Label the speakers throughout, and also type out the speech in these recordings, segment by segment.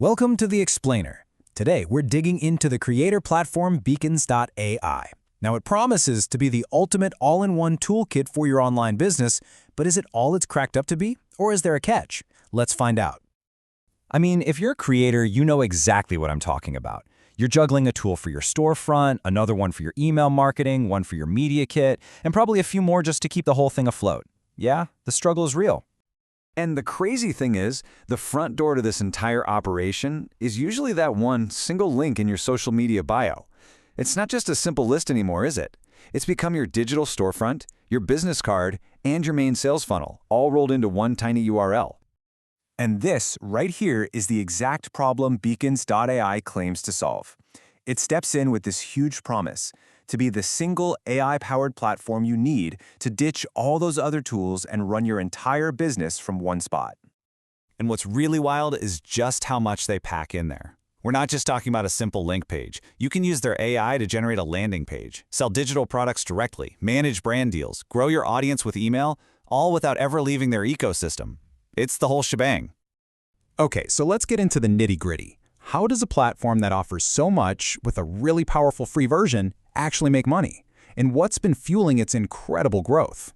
Speaker 1: Welcome to The Explainer. Today, we're digging into the creator platform Beacons.ai. Now, it promises to be the ultimate all-in-one toolkit for your online business, but is it all it's cracked up to be? Or is there a catch? Let's find out. I mean, if you're a creator, you know exactly what I'm talking about. You're juggling a tool for your storefront, another one for your email marketing, one for your media kit, and probably a few more just to keep the whole thing afloat. Yeah, the struggle is real.
Speaker 2: And the crazy thing is, the front door to this entire operation is usually that one single link in your social media bio. It's not just a simple list anymore, is it? It's become your digital storefront, your business card, and your main sales funnel, all rolled into one tiny URL.
Speaker 3: And this, right here, is the exact problem Beacons.ai claims to solve. It steps in with this huge promise to be the single AI-powered platform you need to ditch all those other tools and run your entire business from one spot.
Speaker 4: And what's really wild is just how much they pack in there. We're not just talking about a simple link page. You can use their AI to generate a landing page, sell digital products directly, manage brand deals, grow your audience with email, all without ever leaving their ecosystem. It's the whole shebang.
Speaker 1: Okay, so let's get into the nitty-gritty. How does a platform that offers so much with a really powerful free version actually make money? And what's been fueling its incredible growth?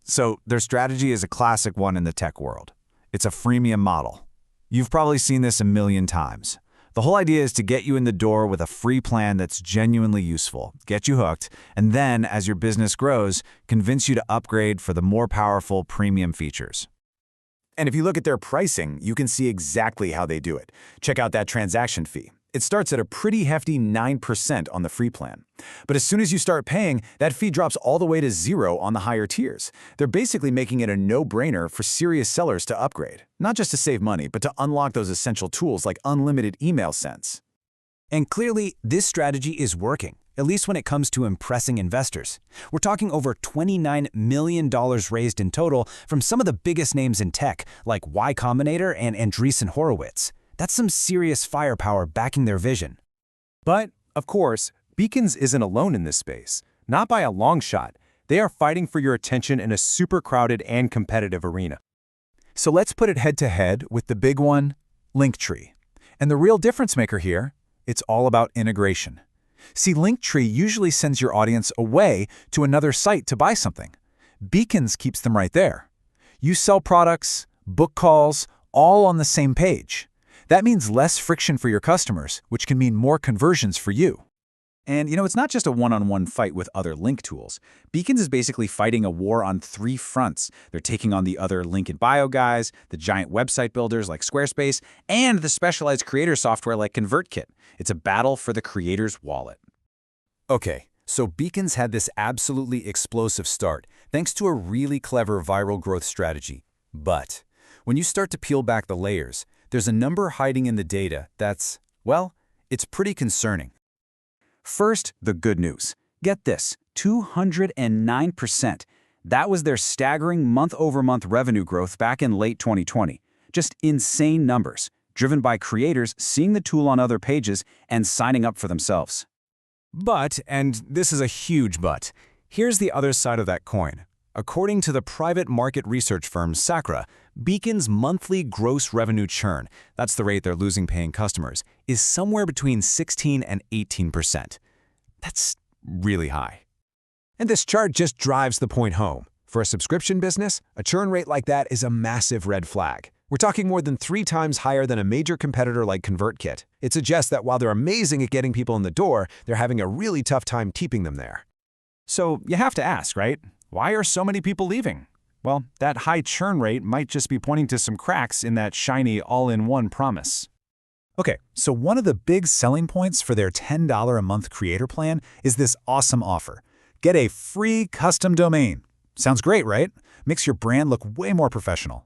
Speaker 4: So their strategy is a classic one in the tech world. It's a freemium model. You've probably seen this a million times. The whole idea is to get you in the door with a free plan that's genuinely useful, get you hooked, and then, as your business grows, convince you to upgrade for the more powerful premium features.
Speaker 3: And if you look at their pricing, you can see exactly how they do it. Check out that transaction fee. It starts at a pretty hefty 9% on the free plan. But as soon as you start paying, that fee drops all the way to 0 on the higher tiers. They're basically making it a no-brainer for serious sellers to upgrade, not just to save money, but to unlock those essential tools like unlimited email sends.
Speaker 1: And clearly, this strategy is working, at least when it comes to impressing investors. We're talking over $29 million raised in total from some of the biggest names in tech, like Y Combinator and Andreessen Horowitz. That's some serious firepower backing their vision.
Speaker 3: But, of course, Beacons isn't alone in this space. Not by a long shot. They are fighting for your attention in a super crowded and competitive arena. So let's put it head-to-head with the big one, Linktree. And the real difference maker here, it's all about integration. See, Linktree usually sends your audience away to another site to buy something. Beacons keeps them right there. You sell products, book calls, all on the same page. That means less friction for your customers, which can mean more conversions for you. And it's not just a one-on-one fight with other link tools. Beacons is basically fighting a war on 3 fronts. They're taking on the other link in bio guys, the giant website builders like Squarespace, and the specialized creator software like ConvertKit. It's a battle for the creator's wallet. Okay, so Beacons had this absolutely explosive start thanks to a really clever viral growth strategy. But when you start to peel back the layers, there's a number hiding in the data that's, well, it's pretty concerning. First, the good news. Get this, 209%. That was their staggering month-over-month revenue growth back in late 2020. Just insane numbers, driven by creators seeing the tool on other pages and signing up for themselves.
Speaker 1: But, and this is a huge but, here's the other side of that coin. According to the private market research firm Sacra, Beacon's monthly gross revenue churn, that's the rate they're losing paying customers, is somewhere between 16 and 18%. That's really high.
Speaker 5: And this chart just drives the point home. For a subscription business, a churn rate like that is a massive red flag. We're talking more than 3 times higher than a major competitor like ConvertKit. It suggests that while they're amazing at getting people in the door, they're having a really tough time keeping them there.
Speaker 3: So you have to ask, right? Why are so many people leaving? Well, that high churn rate might just be pointing to some cracks in that shiny all-in-one promise.
Speaker 1: Okay, so one of the big selling points for their $10 a month creator plan is this awesome offer. Get a free custom domain. Sounds great, right? Makes your brand look way more professional.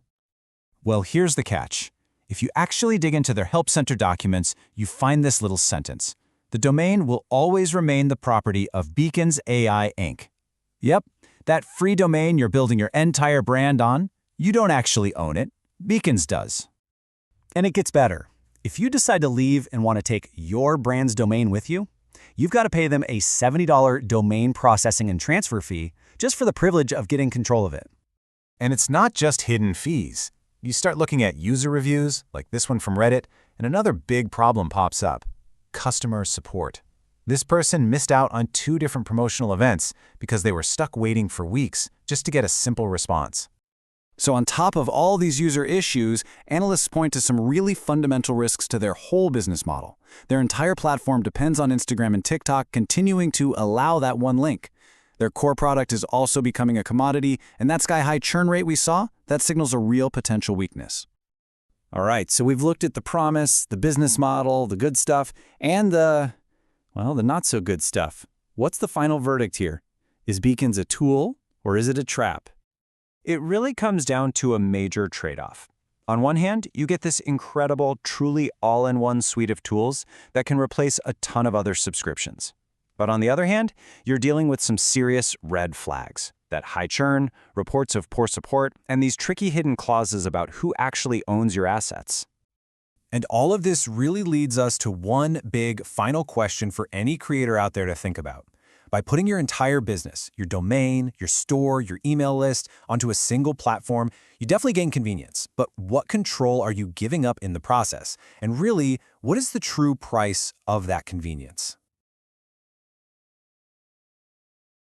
Speaker 1: Well, here's the catch. If you actually dig into their Help Center documents, you find this little sentence. The domain will always remain the property of Beacons AI Inc. Yep, that free domain you're building your entire brand on, you don't actually own it. Beacons does. And it gets better. If you decide to leave and want to take your brand's domain with you, you've got to pay them a $70 domain processing and transfer fee just for the privilege of getting control of it.
Speaker 3: And it's not just hidden fees. You start looking at user reviews, like this one from Reddit, And another big problem pops up: customer support. This person missed out on 2 different promotional events because they were stuck waiting for weeks just to get a simple response.
Speaker 2: So on top of all these user issues, analysts point to some really fundamental risks to their whole business model. Their entire platform depends on Instagram and TikTok continuing to allow that one link. Their core product is also becoming a commodity, and that sky-high churn rate we saw, that signals a real potential weakness. All right, so we've looked at the promise, the business model, the good stuff, and the not-so-good stuff. What's the final verdict here? Is Beacons a tool, or is it a trap?
Speaker 3: It really comes down to a major trade-off. On one hand, you get this incredible, truly all-in-one suite of tools that can replace a ton of other subscriptions. But on the other hand, you're dealing with some serious red flags: that high churn, reports of poor support, and these tricky hidden clauses about who actually owns your assets.
Speaker 5: And all of this really leads us to one big final question for any creator out there to think about. By putting your entire business, your domain, your store, your email list, onto a single platform, you definitely gain convenience. But what control are you giving up in the process? And really, what is the true price of that convenience?